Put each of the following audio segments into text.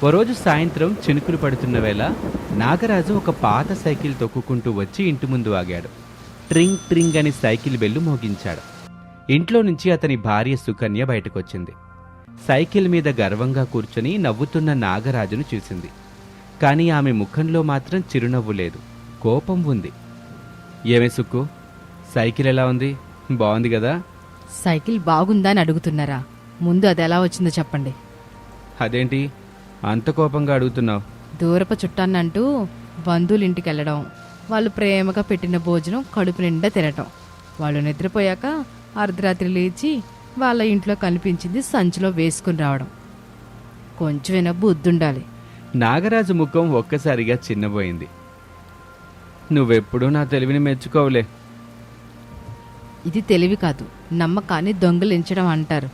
ఓ రోజు సాయంత్రం చినుకులు పడుతున్న వేళ నాగరాజు ఒక పాత సైకిల్ తొక్కుకుంటూ వచ్చి ఇంటి ముందు ఆగాడు. ట్రింగ్ ట్రింగ్ అని సైకిల్ బెల్లు మోగించాడు. ఇంట్లో నుంచి అతని భార్య సుకన్య బయటకొచ్చింది. సైకిల్ మీద గర్వంగా కూర్చొని నవ్వుతున్న నాగరాజును చూసింది. కానీ ఆమె ముఖంలో మాత్రం చిరునవ్వు లేదు, కోపం ఉంది. ఏమే సుక్కు, సైకిల్ ఎలా ఉంది? బాగుంది కదా? సైకిల్ బాగుందా అని అడుగుతున్నారా? ముందు అది ఎలా వచ్చిందో చెప్పండి. అదేంటి అంత కోపంగా అడుగుతున్నావు? దూరపు చుట్టాన్నంటూ బంధువులింటికి వెళ్ళడం, వాళ్ళు ప్రేమగా పెట్టిన భోజనం కడుపు నిండా తినటం, వాళ్ళు నిద్రపోయాక అర్ధరాత్రి లేచి వాళ్ళ ఇంట్లో కనిపించింది సంచిలో వేసుకుని రావడం. కొంచెమైనా బుద్ధుండాలి. నాగరాజు ముఖం ఒక్కసారిగా చిన్నబోయింది. నువ్వెప్పుడూ నా తెలివిని మెచ్చుకోవులే. ఇది తెలివి కాదు, నమ్మకాన్ని దొంగలించడం అంటారు.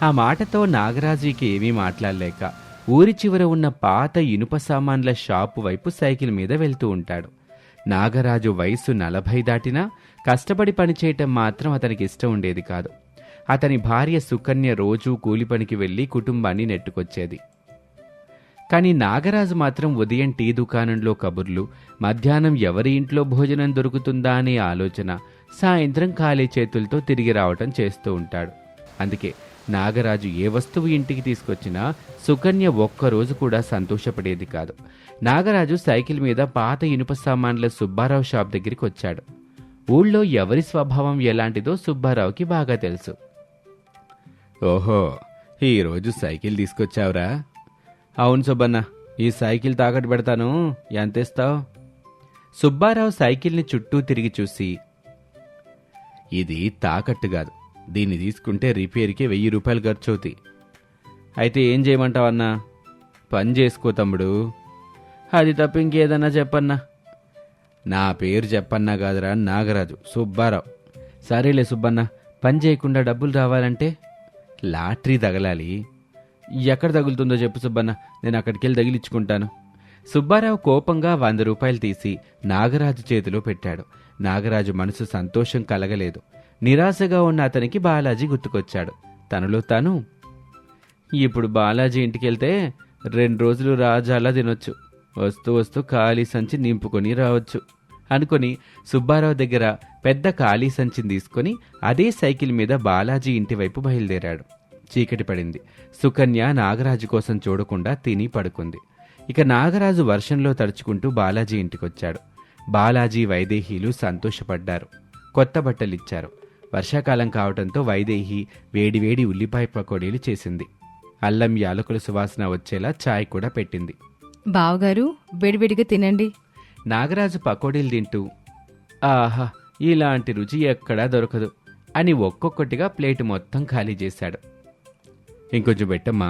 ఆ మాటతో నాగరాజుకి ఏమీ మాట్లాడలేక ఊరి చివర ఉన్న పాత ఇనుప సామాన్ల షాపు వైపు సైకిల్ మీద వెళ్తూ ఉంటాడు. నాగరాజు వయసు 40 దాటినా కష్టపడి పనిచేయటం మాత్రం అతనికి ఇష్టం ఉండేది కాదు. అతని భార్య సుకన్య రోజూ కూలి పనికి వెళ్లి కుటుంబాన్ని నెట్టుకొచ్చేది. కానీ నాగరాజు మాత్రం ఉదయం టీ దుకాణంలో కబుర్లు, మధ్యాహ్నం ఎవరి ఇంట్లో భోజనం దొరుకుతుందా అనే ఆలోచన, సాయంత్రం ఖాళీ చేతులతో తిరిగి రావటం చేస్తూ ఉంటాడు. అందుకే నాగరాజు ఏ వస్తువు ఇంటికి తీసుకొచ్చినా సుకన్య ఒక్కరోజు కూడా సంతోషపడేది కాదు. నాగరాజు సైకిల్ మీద పాత ఇనుప సామాన్ల సుబ్బారావు షాప్ దగ్గరికి వచ్చాడు. ఊళ్ళో ఎవరి స్వభావం ఎలాంటిదో సుబ్బారావుకి బాగా తెలుసు. ఓహో, ఈరోజు సైకిల్ తీసుకొచ్చావురా? అవును సుబ్బన్న, ఈ సైకిల్ తాకట్టు పెడతాను, ఎంతేస్తావు? సుబ్బారావు సైకిల్ని చుట్టూ తిరిగి చూసి, ఇది తాకట్టు కాదు, దీన్ని తీసుకుంటే రిపేర్కి 1000 రూపాయలు ఖర్చు అవుతాయి. అయితే ఏం చేయమంటావన్నా? పని చేసుకో తమ్ముడు. అది తప్ప ఇంకేదన్నా చెప్పన్నా? నా పేరు చెప్పన్నా కాదురా, నాగరాజు, సుబ్బారావు. సరేలే సుబ్బన్న, పని చేయకుండా డబ్బులు రావాలంటే లాటరీ తగలాలి. ఎక్కడ తగులుతుందో చెప్పు సుబ్బన్న, నేను అక్కడికెళ్ళి తగిలించుకుంటాను. సుబ్బారావు కోపంగా 100 రూపాయలు తీసి నాగరాజు చేతిలో పెట్టాడు. నాగరాజు మనసు సంతోషం కలగలేదు. నిరాశగా ఉన్న అతనికి బాలాజీ గుర్తుకొచ్చాడు. తనలో తాను, ఇప్పుడు బాలాజీ ఇంటికెళ్తే 2 రోజులు రాజాలా తినొచ్చు, వస్తూ వస్తూ ఖాళీ సంచి నింపుకొని రావచ్చు అనుకుని సుబ్బారావు దగ్గర పెద్ద ఖాళీ సంచిని తీసుకుని అదే సైకిల్ మీద బాలాజీ ఇంటి వైపు బయలుదేరాడు. చీకటి పడింది. సుకన్య నాగరాజు కోసం చూడకుండా తిని పడుకుంది. ఇక నాగరాజు వర్షంలో తడుచుకుంటూ బాలాజీ ఇంటికొచ్చాడు. బాలాజీ, వైదేహీలు సంతోషపడ్డారు. కొత్త బట్టలిచ్చారు. వర్షాకాలం కావటంతో వైదేహి వేడివేడి ఉల్లిపాయ పకోడీలు చేసింది. అల్లం యాలకుల సువాసన వచ్చేలా ఛాయ్ కూడా పెట్టింది. బావగారు, వేడివేడిగా తినండి. నాగరాజు పకోడీలు తింటూ, ఆహా, ఇలాంటి రుచి ఎక్కడా దొరకదు అని ఒక్కొక్కటిగా ప్లేటు మొత్తం ఖాళీ చేశాడు. ఇంకొంచెం పెట్టమ్మా.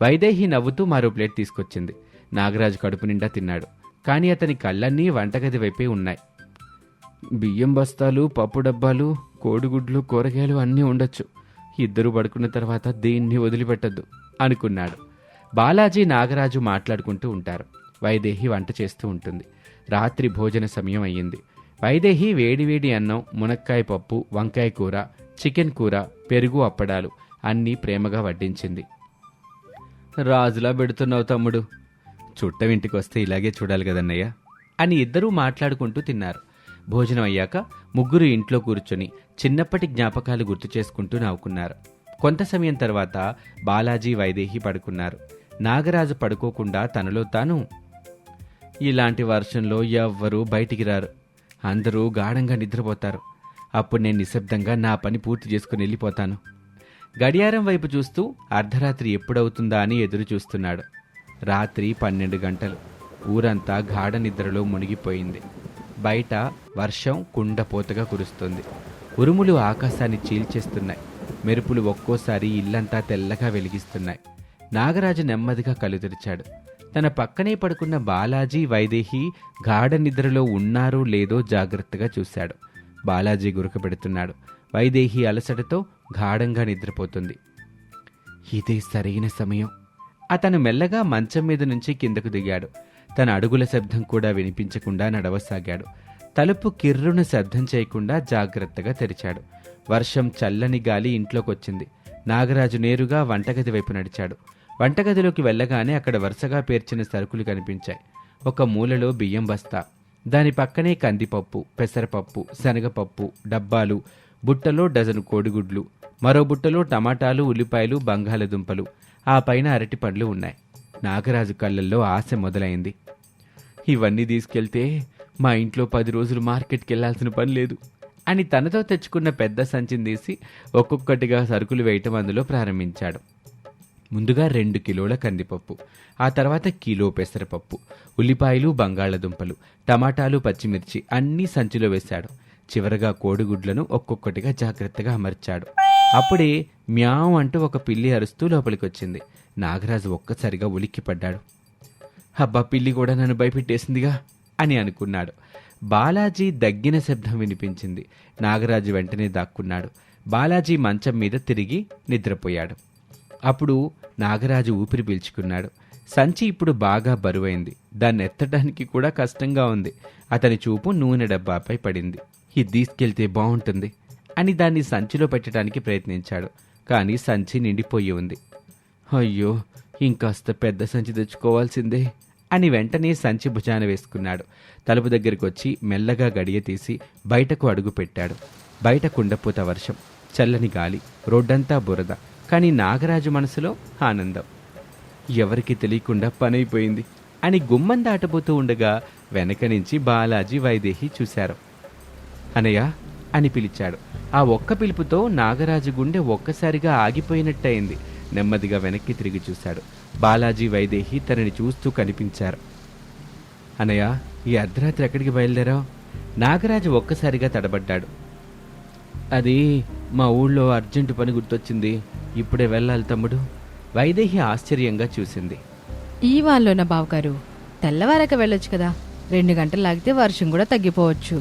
వైదేహి నవ్వుతూ మరో ప్లేట్ తీసుకొచ్చింది. నాగరాజు కడుపు నిండా తిన్నాడు. కానీ అతని కళ్ళన్నీ వంటగది వైపే ఉన్నాయి. బియ్యం బస్తాలు, పప్పు డబ్బాలు, కోడిగుడ్లు, కూరగాయలు అన్నీ ఉండొచ్చు. ఇద్దరు పడుకున్న తర్వాత దేన్ని వదిలిపెట్టద్దు అనుకున్నాడు. బాలాజీ, నాగరాజు మాట్లాడుకుంటూ ఉంటారు. వైదేహి వంట చేస్తూ ఉంటుంది. రాత్రి భోజన సమయం అయ్యింది. వైదేహి వేడివేడి అన్నం, మునక్కాయ పప్పు, వంకాయ కూర, చికెన్ కూర, పెరుగు, అప్పడాలు అన్నీ ప్రేమగా వడ్డించింది. రాజులా పెడుతున్నావు తమ్ముడు. చుట్టవింటికి వస్తే ఇలాగే చూడాలి కదన్నయ్య అని ఇద్దరూ మాట్లాడుకుంటూ తిన్నారు. భోజనం అయ్యాక ముగ్గురు ఇంట్లో కూర్చొని చిన్నప్పటి జ్ఞాపకాలు గుర్తు చేసుకుంటూ నవ్వుకున్నారు. కొంత సమయం తర్వాత బాలాజీ, వైదేహి పడుకున్నారు. నాగరాజు పడుకోకుండా తనలో తాను, ఇలాంటి వర్షంలో ఎవ్వరూ బయటికి రారు, అందరూ గాఢంగా నిద్రపోతారు. అప్పుడు నేను నిశ్శబ్దంగా నా పని పూర్తి చేసుకుని వెళ్ళిపోతాను. గడియారం వైపు చూస్తూ అర్ధరాత్రి ఎప్పుడవుతుందా అని ఎదురు చూస్తున్నాడు. రాత్రి 12 గంటలు. ఊరంతా గాఢ నిద్రలో మునిగిపోయింది. బయట వర్షం కుండపోతగా కురుస్తుంది. ఉరుములు ఆకాశాన్ని చీల్చేస్తున్నాయి. మెరుపులు ఒక్కోసారి ఇల్లంతా తెల్లగా వెలిగిస్తున్నాయి. నాగరాజు నెమ్మదిగా కళ్ళు తెరిచాడు. తన పక్కనే పడుకున్న బాలాజీ, వైదేహి గాఢ నిద్రలో ఉన్నారో లేదో జాగ్రత్తగా చూశాడు. బాలాజీ గురక పెడుతున్నాడు. వైదేహి అలసటతో గాఢంగా నిద్రపోతుంది. ఇదే సరైన సమయం. అతను మెల్లగా మంచం మీద నుంచి కిందకు దిగాడు. తన అడుగుల శబ్దం కూడా వినిపించకుండా నడవసాగాడు. తలుపు కిర్రున శబ్దం చేయకుండా జాగ్రత్తగా తెరిచాడు. వర్షం చల్లని గాలి ఇంట్లోకొచ్చింది. నాగరాజు నేరుగా వంటగది వైపు నడిచాడు. వంటగదిలోకి వెళ్ళగానే అక్కడ వరుసగా పేర్చిన సరుకులు కనిపించాయి. ఒక మూలలో బియ్యం బస్తా, దాని పక్కనే కందిపప్పు, పెసరపప్పు, శనగపప్పు డబ్బాలు, బుట్టలో డజను కోడిగుడ్లు, మరో బుట్టలో టమాటాలు, ఉల్లిపాయలు, బంగాళదుంపలు, ఆ పైన అరటిపండ్లు ఉన్నాయి. నాగరాజు కళ్ళల్లో ఆశ మొదలైంది. ఇవన్నీ తీసుకెళ్తే మా ఇంట్లో 10 రోజులు మార్కెట్కి వెళ్లాల్సిన పని లేదు అని తనతో తెచ్చుకున్న పెద్ద సంచిని తీసి ఒక్కొక్కటిగా సరుకులు వేయటం అందులో ప్రారంభించాడు. ముందుగా 2 కిలోల కందిపప్పు, ఆ తర్వాత కిలో పెసరపప్పు, ఉల్లిపాయలు, బంగాళదుంపలు, టమాటాలు, పచ్చిమిర్చి అన్నీ సంచిలో వేశాడు. చివరగా కోడిగుడ్లను ఒక్కొక్కటిగా జాగ్రత్తగా అమర్చాడు. అప్పుడే మ్యావ్ అంటూ ఒక పిల్లి అరుస్తూ లోపలికొచ్చింది. నాగరాజు ఒక్కసారిగా ఉలిక్కిపడ్డాడు. అబ్బా, పిల్లి కూడా నన్ను భయపెట్టేసిందిగా అని అనుకున్నాడు. బాలాజీ దగ్గిన శబ్దం వినిపించింది. నాగరాజు వెంటనే దాక్కున్నాడు. బాలాజీ మంచం మీద తిరిగి నిద్రపోయాడు. అప్పుడు నాగరాజు ఊపిరి పీల్చుకున్నాడు. సంచి ఇప్పుడు బాగా బరువైంది. దాన్ని ఎత్తడానికి కూడా కష్టంగా ఉంది. అతని చూపు నూనె డబ్బాపై పడింది. ఇది తీసుకెళ్తే బాగుంటుంది అని దాన్ని సంచిలో పెట్టడానికి ప్రయత్నించాడు. కానీ సంచి నిండిపోయి ఉంది. అయ్యో, ఇంకాస్త పెద్ద సంచి తెచ్చుకోవాల్సిందే అని వెంటనే సంచి భుజాన వేసుకున్నాడు. తలుపు దగ్గరికి వచ్చి మెల్లగా గడియ తీసి బయటకు అడుగు పెట్టాడు. బయట కుండపోత వర్షం, చల్లని గాలి, రోడ్డంతా బురద. కానీ నాగరాజు మనసులో ఆనందం. ఎవరికి తెలియకుండా పనైపోయింది అని గుమ్మం దాటబోతూ ఉండగా వెనక నుంచి బాలాజీ, వైదేహి చూశారు. అనయ్య అని పిలిచాడు. ఆ ఒక్క పిలుపుతో నాగరాజు గుండె ఒక్కసారిగా ఆగిపోయినట్టయింది. నెమ్మదిగా వెనక్కి తిరిగి చూశాడు. బాలాజీ, వైదేహి తనని చూస్తూ కనిపించారు. అనయ్య, ఈ అర్ధరాత్రి ఎక్కడికి బయలుదేరావు? నాగరాజు ఒక్కసారిగా తడబడ్డాడు. అది మా ఊళ్ళో అర్జెంటు పని గుర్తొచ్చింది, ఇప్పుడే వెళ్ళాలి తమ్ముడు. వైదేహి ఆశ్చర్యంగా చూసింది. ఈ వాళ్ళలోనా బావగారు? తెల్లవారక వెళ్ళొచ్చు కదా, 2 గంటలు లాగితే వర్షం కూడా తగ్గిపోవచ్చు.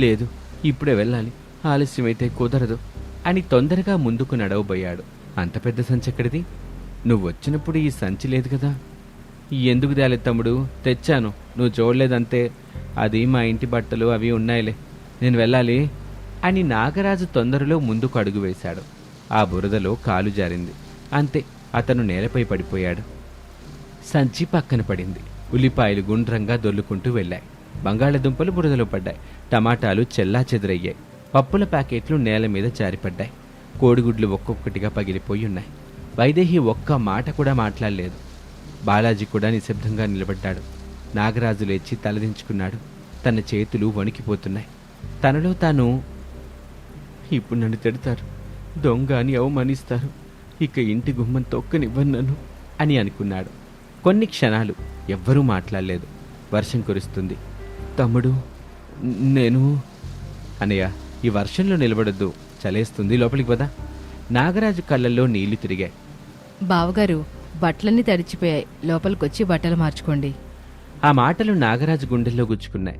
లేదు, ఇప్పుడే వెళ్ళాలి, ఆలస్యమైతే కుదరదు అని తొందరగా ముందుకు నడవబోయాడు. అంత పెద్ద సంచి ఎక్కడిది? నువ్వు వచ్చినప్పుడు ఈ సంచి లేదు కదా. ఎందుకు తేలేదు తమ్ముడు? తెచ్చాను, నువ్వు చూడలేదంతే. అది మా ఇంటి బట్టలు అవి ఉన్నాయిలే, నేను వెళ్ళాలి అని నాగరాజు తొందరలో ముందుకు అడుగు వేశాడు. ఆ బురదలో కాలు జారింది. అంతే, అతను నేలపై పడిపోయాడు. సంచి పక్కన పడింది. ఉల్లిపాయలు గుండ్రంగా దొల్లుకుంటూ వెళ్ళాయి. బంగాళదుంపలు బురదలో పడ్డాయి. టమాటాలు చెల్లా చెదురయ్యాయి. పప్పుల ప్యాకెట్లు నేల మీద జారిపడ్డాయి. కోడిగుడ్లు ఒక్కొక్కటిగా పగిలిపోయి ఉన్నాయి. వైదేహి ఒక్క మాట కూడా మాట్లాడలేదు. బాలాజీ కూడా నిశ్శబ్దంగా నిలబడ్డాడు. నాగరాజు లేచి తలదించుకున్నాడు. తన చేతులు వణికిపోతున్నాయి. తనలో తాను, ఇప్పుడు నన్ను తిడతారు, దొంగ అని అవమానిస్తారు, ఇక ఇంటి గుమ్మం తొక్కనివ్వను అని అనుకున్నాడు. కొన్ని క్షణాలు ఎవ్వరూ మాట్లాడలేదు. వర్షం కురుస్తుంది. తమ్ముడు, నేను... అనయ్య, ఈ వర్షంలో నిలబడొద్దు, చలేస్తుంది, లోపలికి పద. నాగరాజు కళ్ళల్లో నీళ్లు తిరిగాయి. బావగారు, బట్టలన్నీ తడిచిపోయాయి, లోపలికొచ్చి బట్టలు మార్చుకోండి. ఆ మాటలు నాగరాజు గుండెల్లో గుచ్చుకున్నాయి.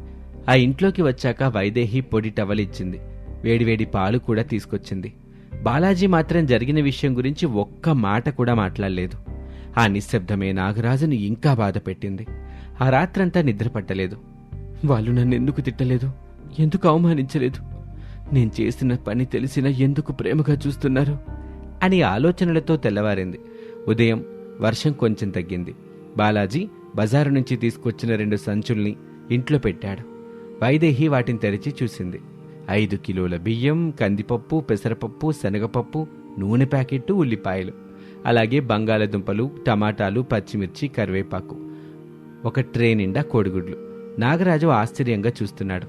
ఆ ఇంట్లోకి వచ్చాక వైదేహి పొడి టవలిచ్చింది. వేడివేడి పాలు కూడా తీసుకొచ్చింది. బాలాజీ మాత్రం జరిగిన విషయం గురించి ఒక్క మాట కూడా మాట్లాడలేదు. ఆ నిశ్శబ్దమే నాగరాజును ఇంకా బాధ పెట్టింది. ఆ రాత్రంతా నిద్ర పట్టలేదు. వాళ్ళు నన్ను ఎందుకు తిట్టలేదు, ఎందుకు అవమానించలేదు, నేను చేసిన పని తెలిసినా ఎందుకు ప్రేమగా చూస్తున్నారు అని ఆలోచనలతో తెల్లవారింది. ఉదయం వర్షం కొంచెం తగ్గింది. బాలాజీ బజారు నుంచి తీసుకొచ్చిన 2 సంచుల్ని ఇంట్లో పెట్టాడు. వైదేహి వాటిని తెరిచి చూసింది. 5 కిలోల బియ్యం, కందిపప్పు, పెసరపప్పు, శనగపప్పు, నూనె ప్యాకెట్టు, ఉల్లిపాయలు, అలాగే బంగాళదుంపలు, టమాటాలు, పచ్చిమిర్చి, కరివేపాకు, ఒక ట్రే నిండా కోడిగుడ్లు. నాగరాజు ఆశ్చర్యంగా చూస్తున్నాడు.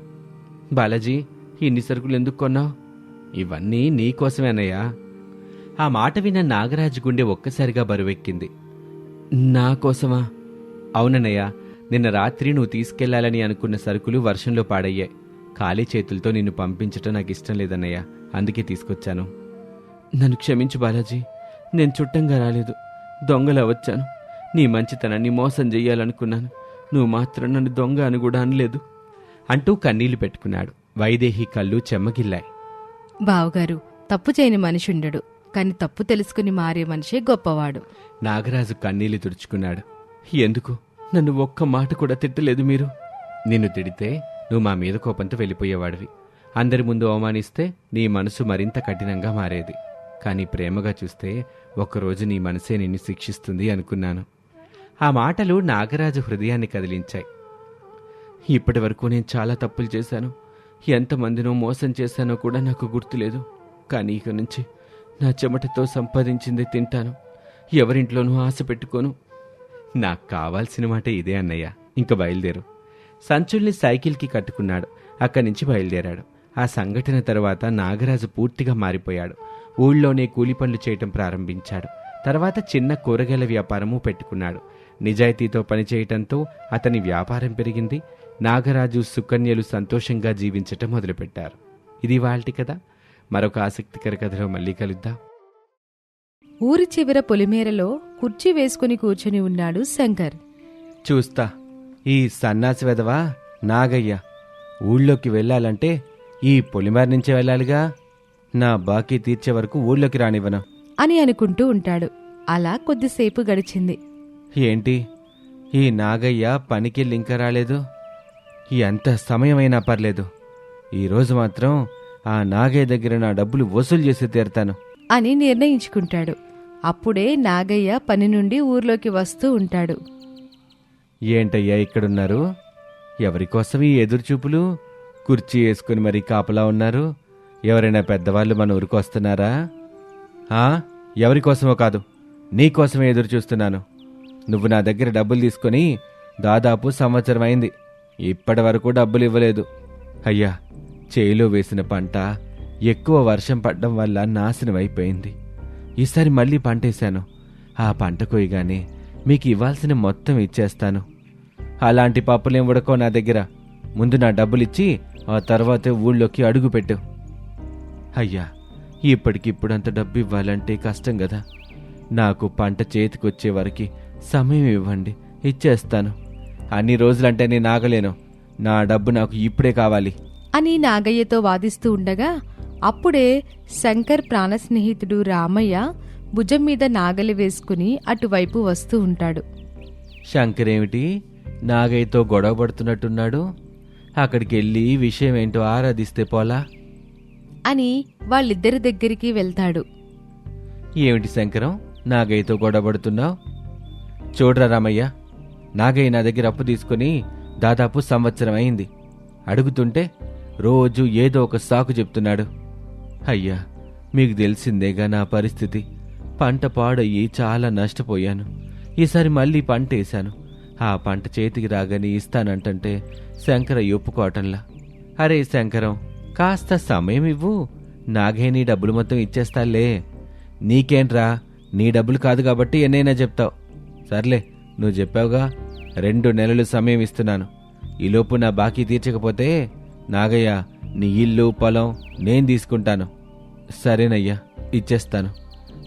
బాలాజీ, ఇన్ని సరుకులు ఎందుకు కొన్నావు? ఇవన్నీ నీకోసమేనయ్యా. ఆ మాట విన్న నాగరాజు గుండె ఒక్కసారిగా బరువెక్కింది. నా కోసమా? అవునన్నయ్యా, నిన్న రాత్రి నువ్వు తీసుకెళ్లాలని అనుకున్న సరుకులు వర్షంలో పాడయ్యాయి. ఖాళీ చేతులతో నిన్ను పంపించటం నాకు ఇష్టం లేదన్నయ్యా, అందుకే తీసుకొచ్చాను. నన్ను క్షమించు బాలాజీ, నేను చుట్టంగా రాలేదు, దొంగలా వచ్చాను. నీ మంచితనాన్ని మోసం చెయ్యాలనుకున్నాను, నువ్వు మాత్రం నన్ను దొంగ అని కూడా అనలేదు అంటూ కన్నీళ్లు పెట్టుకున్నాడు. వైదేహి కళ్ళు చెమ్మగిల్లాయి. బావగారు, తప్పు చేయని మనిషి ఉండడు, కాని తప్పు తెలుసుకుని మారే మనిషే గొప్పవాడు. నాగరాజు కన్నీళ్లు తుడుచుకున్నాడు. ఎందుకు నన్ను ఒక్క మాట కూడా తిట్టలేదు మీరు? నిన్ను తిడితే నువ్వు మా మీద కోపంతో వెళ్ళిపోయేవాడివి. అందరి ముందు అవమానిస్తే నీ మనసు మరింత కఠినంగా మారేది. కానీ ప్రేమగా చూస్తే ఒక్కరోజు నీ మనసే నిన్ను శిక్షిస్తుంది అనుకున్నాను. ఆ మాటలు నాగరాజు హృదయాన్ని కదిలించాయి. ఇప్పటి వరకు నేను చాలా తప్పులు చేశాను. ఎంతమందినో మోసం చేశానో కూడా నాకు గుర్తులేదు. కానీ ఇక నుంచి నా చెమటతో సంపాదించింది తింటాను. ఎవరింట్లోనూ ఆశ పెట్టుకోను. నాకు కావాల్సిన మాట ఇదే అన్నయ్య. ఇంక బయలుదేరు. సంచుల్ని సైకిల్కి కట్టుకున్నాడు. అక్కడి నుంచి బయలుదేరాడు. ఆ సంఘటన తర్వాత నాగరాజు పూర్తిగా మారిపోయాడు. ఊళ్ళోనే కూలి పనులు చేయటం ప్రారంభించాడు. తర్వాత చిన్న కూరగాయల వ్యాపారము పెట్టుకున్నాడు. నిజాయితీతో పనిచేయటంతో అతని వ్యాపారం పెరిగింది. నాగరాజు, సుకన్యలు సంతోషంగా జీవించటం మొదలుపెట్టారు. ఇది వాల్టి కథ. మరొక ఆసక్తికర కథలో మళ్ళీ కలుద్దాం. ఊరి చివర పొలిమేరలో కుర్చీ వేసుకుని కూర్చుని ఉన్నాడు శంకర్. చూస్తా ఈ సన్నాసి వెధవా నాగయ్య ఊళ్ళోకి వెళ్ళాలంటే ఈ పొలిమేర నుంచే వెళ్ళాలిగా. నా బాకీ తీర్చే వరకు ఊళ్ళోకి రానివ్వను అని అనుకుంటూ ఉంటాడు. అలా కొద్దిసేపు గడిచింది. ఏంటి ఈ నాగయ్య పనికెళ్ళి ఇంకా రాలేదు? ఎంత సమయమైనా పర్లేదు, ఈరోజు మాత్రం ఆ నాగయ్య దగ్గర నా డబ్బులు వసూలు చేసి తీరుతాను అని నిర్ణయించుకుంటాడు. అప్పుడే నాగయ్య పని నుండి ఊర్లోకి వస్తూ ఉంటాడు. ఏంటయ్యా ఇక్కడున్నారు? ఎవరికోసం ఈ ఎదురుచూపులు? కుర్చీ వేసుకుని మరీ కాపలా ఉన్నారు. ఎవరైనా పెద్దవాళ్ళు మన ఊరికి వస్తున్నారా? ఎవరికోసమో కాదు, నీకోసమే ఎదురు చూస్తున్నాను. నువ్వు నా దగ్గర డబ్బులు తీసుకొని దాదాపు సంవత్సరం అయింది. ఇప్పటి వరకు డబ్బులు ఇవ్వలేదు. అయ్యా, చేలో వేసిన పంట ఎక్కువ వర్షం పడ్డం వల్ల నాశనం అయిపోయింది. ఈసారి మళ్ళీ పంటేశాను. ఆ పంట కొయ్యగానే మీకు ఇవ్వాల్సిన మొత్తం ఇచ్చేస్తాను. అలాంటి పప్పులేం ఉడకో నా దగ్గర. ముందు నా డబ్బులిచ్చి ఆ తర్వాతే ఊళ్ళోకి అడుగుపెట్టు. అయ్యా, ఇప్పటికిప్పుడు అంత డబ్బు ఇవ్వాలంటే కష్టం కదా. నాకు పంట చేతికొచ్చే వరకు సమయం ఇవ్వండి, ఇచ్చేస్తాను. అన్ని రోజులంటే నేను ఆగలేను. నా డబ్బు నాకు ఇప్పుడే కావాలి అని నాగయ్యతో వాదిస్తూ ఉండగా అప్పుడే శంకర్ ప్రాణ స్నేహితుడు రామయ్య భుజం మీద నాగలి వేసుకుని అటువైపు వస్తూ ఉంటాడు. శంకర్ ఏమిటి నాగయ్యతో గొడవ పడుతున్నట్టున్నాడు? అక్కడికి వెళ్ళి విషయం ఏంటో ఆరాధిస్తే పోలా అని వాళ్ళిద్దరి దగ్గరికి వెళ్తాడు. ఏమిటి శంకరం, నాగయ్యతో గొడవ పడుతున్నావు? చూడరా రామయ్య, నాగయ్య నా దగ్గర అప్పు తీసుకుని దాదాపు సంవత్సరం అయింది. అడుగుతుంటే రోజు ఏదో ఒక సాకు చెప్తున్నాడు. అయ్యా, మీకు తెలిసిందేగా నా పరిస్థితి. పంట పాడయ్యి చాలా నష్టపోయాను. ఈసారి మళ్ళీ పంట వేశాను. ఆ పంట చేతికి రాగానే ఇస్తానంటే శంకరయ్య ఒప్పుకోవటంలా. అరే శంకరం, కాస్త సమయం ఇవ్వు. నాగయ్య నీ డబ్బులు మొత్తం ఇచ్చేస్తాలే. నీకేంట్రా, నీ డబ్బులు కాదు కాబట్టి ఎన్నైనా చెప్తావు. సర్లే, నువ్వు చెప్పావుగా, 2 నెలలు సమయం ఇస్తున్నాను. ఈలోపు నా బాకీ తీర్చకపోతే నాగయ్య నీ ఇల్లు, పొలం నేను తీసుకుంటాను. సరేనయ్యా, ఇచ్చేస్తాను.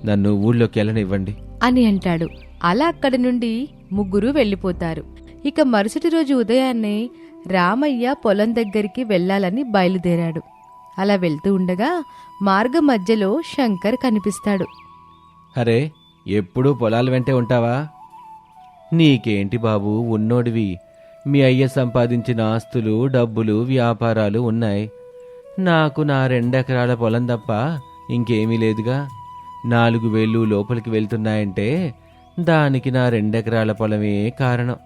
నన్ను ఊళ్ళోకి వెళ్ళనివ్వండి అని అంటాడు. అలా అక్కడి నుండి ముగ్గురు వెళ్ళిపోతారు. ఇక మరుసటి రోజు ఉదయాన్నే రామయ్య పొలం దగ్గరికి వెళ్లాలని బయలుదేరాడు. అలా వెళ్తూ ఉండగా మార్గ మధ్యలో శంకర్ కనిపిస్తాడు. అరే, ఎప్పుడూ పొలాల వెంటే ఉంటావా? నీకేంటి బాబు, ఉన్నోడివి. మీ అయ్య సంపాదించిన ఆస్తులు, డబ్బులు, వ్యాపారాలు ఉన్నాయి. నాకు నా 2 ఎకరాల పొలం తప్ప ఇంకేమీ లేదుగా. 4,000 లోపలికి వెళ్తున్నాయంటే దానికి నా 2 ఎకరాల పొలమే కారణం.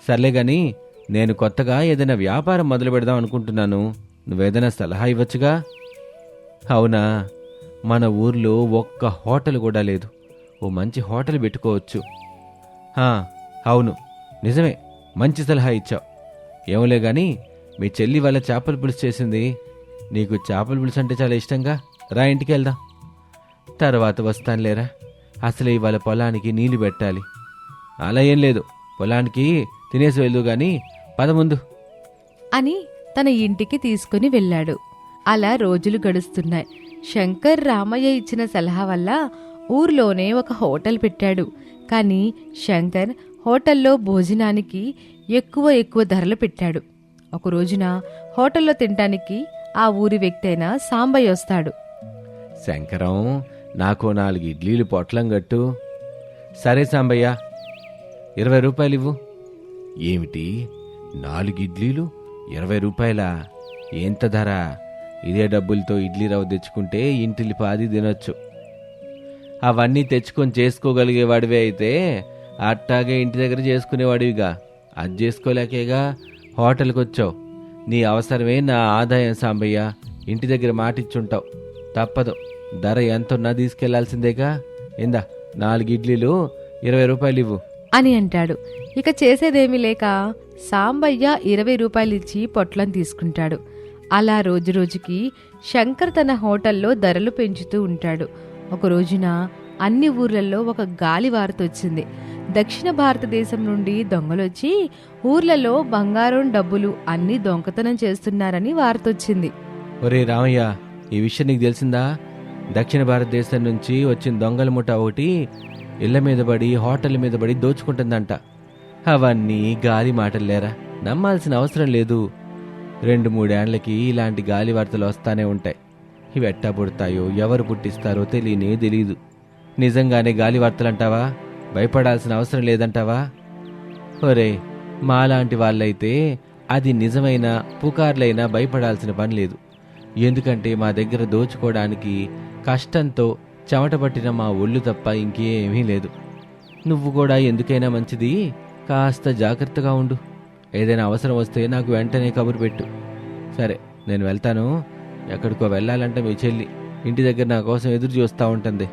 సర్లే గాని, నేను కొత్తగా ఏదైనా వ్యాపారం మొదలు పెడదాం అనుకుంటున్నాను. నువ్వేదైనా సలహా ఇవ్వచ్చుగా? అవునా, మన ఊర్లో ఒక్క హోటల్ కూడా లేదు. ఓ మంచి హోటల్ పెట్టుకోవచ్చు. అవును, నిజమే, మంచి సలహా ఇచ్చావు. ఏమోలే గాని, మీ చెల్లి వాళ్ళ చేపల పులుసు చేసింది. నీకు చేపల పులుసు అంటే చాలా ఇష్టంగా. రా, ఇంటికి వెళ్దాం. తర్వాత వస్తానులేరా. అసలు ఇవాళ పొలానికి నీళ్లు పెట్టాలి. అలా ఏం లేదు, పొలానికి తినేసి వెళ్ళు గాని పద ముందు అని తన ఇంటికి తీసుకుని వెళ్ళాడు. అలా రోజులు గడుస్తున్నాయి. శంకర్ రామయ్య ఇచ్చిన సలహా వల్ల ఊర్లోనే ఒక హోటల్ పెట్టాడు. కానీ శంకర్ హోటల్లో భోజనానికి ఎక్కువ ధరలు పెట్టాడు. ఒక రోజున హోటల్లో తినటానికి ఆ ఊరి వ్యక్తి అయిన సాంబయ్య వస్తాడు. శంకరం, నాకు 4 ఇడ్లీలు పొట్లం గట్టు. సరే సాంబయ్య, 20 రూపాయలు ఇవ్వు. ఏమిటి, 4 ఇడ్లీలు 20 రూపాయలా? ఎంత ధర? ఇదే డబ్బులతో ఇడ్లీ రవ్వ తెచ్చుకుంటే ఇంటిలి పాది తినొచ్చు. అవన్నీ తెచ్చుకొని చేసుకోగలిగేవాడివే అయితే అట్టాగే ఇంటి దగ్గర చేసుకునేవాడివిగా. అది చేసుకోలేకేగా హోటల్కి వచ్చావు. నీ అవసరమే నా ఆదాయం సాంబయ్య. ఇంటి దగ్గర మాటిచ్చుంటావు, తప్పదు. ధర ఎంతున్నా తీసుకెళ్లాల్సిందేగా. ఇందా 4 ఇడ్లీలు 20 రూపాయలు ఇవ్వు అని అంటాడు. ఇక చేసేదేమీ లేక సాంబయ్య 20 రూపాయలిచ్చి పొట్లం తీసుకుంటాడు. అలా రోజురోజుకి శంకర్ తన హోటల్లో ధరలు పెంచుతూ ఉంటాడు. ఒక రోజున అన్ని ఊర్లలో ఒక గాలి వార్త వచ్చింది. దక్షిణ భారతదేశం నుండి దొంగలొచ్చి ఊర్లలో బంగారం డబ్బులు అన్నీ దొంగతనం చేస్తున్నారని వార్త వచ్చింది. ఒరే రామయ్య, ఈ విషయం నీకు తెలిసిందా? దక్షిణ భారతదేశం నుంచి వచ్చిన దొంగల ముఠ ఒకటి ఇళ్ల మీద పడి హోటళ్ళ మీద పడి దోచుకుంటుందంట. అవన్నీ గాలి మాటల్లేరా, నమ్మాల్సిన అవసరం లేదు. 2-3 ఏళ్లకి ఇలాంటి గాలి వార్తలు వస్తానే ఉంటాయి. ఇవి ఎట్టా పుడతాయో ఎవరు పుట్టిస్తారో తెలీదు. నిజంగానే గాలి వార్తలంటావా? భయపడాల్సిన అవసరం లేదంటావా? ఒరే, మాలాంటి వాళ్ళైతే అది నిజమైన పుకార్లైనా భయపడాల్సిన పని లేదు. ఎందుకంటే మా దగ్గర దోచుకోవడానికి కష్టంతో చెమట పట్టిన మా ఒళ్ళు తప్ప ఇంకేమీ లేదు. నువ్వు కూడా ఎందుకైనా మంచిది కాస్త జాగ్రత్తగా ఉండు. ఏదైనా అవసరం వస్తే నాకు వెంటనే కబురు పెట్టు. సరే, నేను వెళ్తాను. ఎక్కడికో వెళ్ళాలంటే మీ చెల్లి ఇంటి దగ్గర నా కోసం ఎదురు చూస్తూ ఉంటుంది.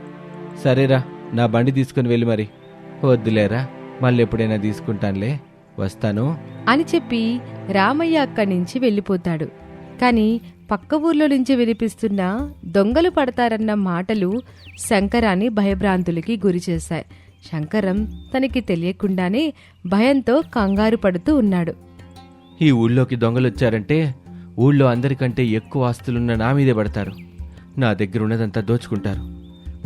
సరేరా, నా బండి తీసుకుని వెళ్ళి. మరి వద్దులేరా, మళ్ళీ ఎప్పుడైనా తీసుకుంటానులే, వస్తాను అని చెప్పి రామయ్య అక్కడి నుంచి వెళ్ళిపోతాడు. కాని పక్క ఊర్లో నుంచి వినిపిస్తున్న దొంగలు పడతారన్న మాటలు శంకరాన్ని భయభ్రాంతులకి గురిచేశాయి. శంకరం తనకి తెలియకుండానే భయంతో కంగారు పడుతూ ఉన్నాడు. ఈ ఊళ్ళోకి దొంగలొచ్చారంటే ఊళ్ళో అందరికంటే ఎక్కువ ఆస్తులున్న నా మీదే పడతారు. నా దగ్గర ఉన్నదంతా దోచుకుంటారు.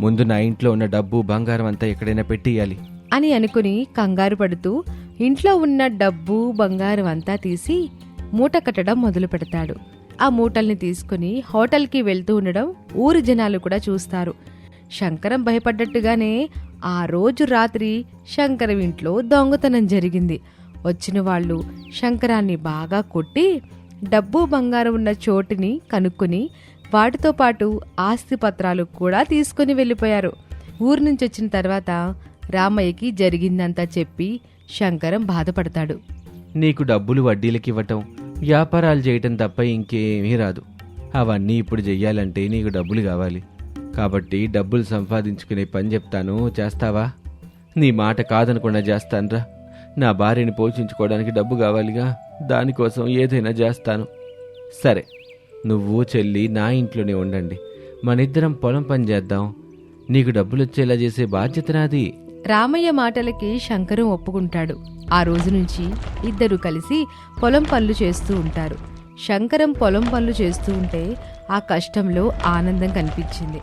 ముందు నా ఇంట్లో ఉన్న డబ్బు బంగారం అంతా ఎక్కడైనా పెట్టియాలి అని అనుకుని కంగారు పడుతూ ఇంట్లో ఉన్న డబ్బు బంగారం అంతా తీసి మూట కట్టడం మొదలు పెడతాడు. ఆ మూటల్ని తీసుకుని హోటల్కి వెళ్తూ ఉండడం ఊరి జనాలు కూడా చూస్తారు. శంకరం భయపడ్డట్టుగానే ఆ రోజు రాత్రి శంకరం ఇంట్లో దొంగతనం జరిగింది. వచ్చిన వాళ్ళు శంకరాన్ని బాగా కొట్టి డబ్బు బంగారం ఉన్న చోటుని కనుక్కొని వాటితో పాటు ఆస్తి పత్రాలు కూడా తీసుకుని వెళ్ళిపోయారు. ఊరి నుంచి వచ్చిన తర్వాత రామయ్యకి జరిగిందంతా చెప్పి శంకరం బాధపడతాడు. నీకు డబ్బులు వడ్డీలకి ఇవ్వటం, వ్యాపారాలు చేయటం తప్ప ఇంకేమీ రాదు. అవన్నీ ఇప్పుడు చెయ్యాలంటే నీకు డబ్బులు కావాలి. కాబట్టి డబ్బులు సంపాదించుకునే పని చెప్తాను, చేస్తావా? నీ మాట కాదనకుండా చేస్తానురా. నా భార్యని పోషించుకోవడానికి డబ్బు కావాలిగా, దానికోసం ఏదైనా చేస్తాను. సరే, నువ్వు చెల్లి నా ఇంట్లోనే ఉండండి. మనిద్దరం పొలం పని చేద్దాం. నీకు డబ్బులు వచ్చేలా చేసే బాధ్యత నాది. రామయ్య మాటలకి శంకరం ఒప్పుకుంటాడు. ఆ రోజు నుంచి ఇద్దరు కలిసి పొలం పనులు చేస్తూ ఉంటారు. శంకరం పొలం పనులు చేస్తూ ఉంటే ఆ కష్టంలో ఆనందం కనిపించింది.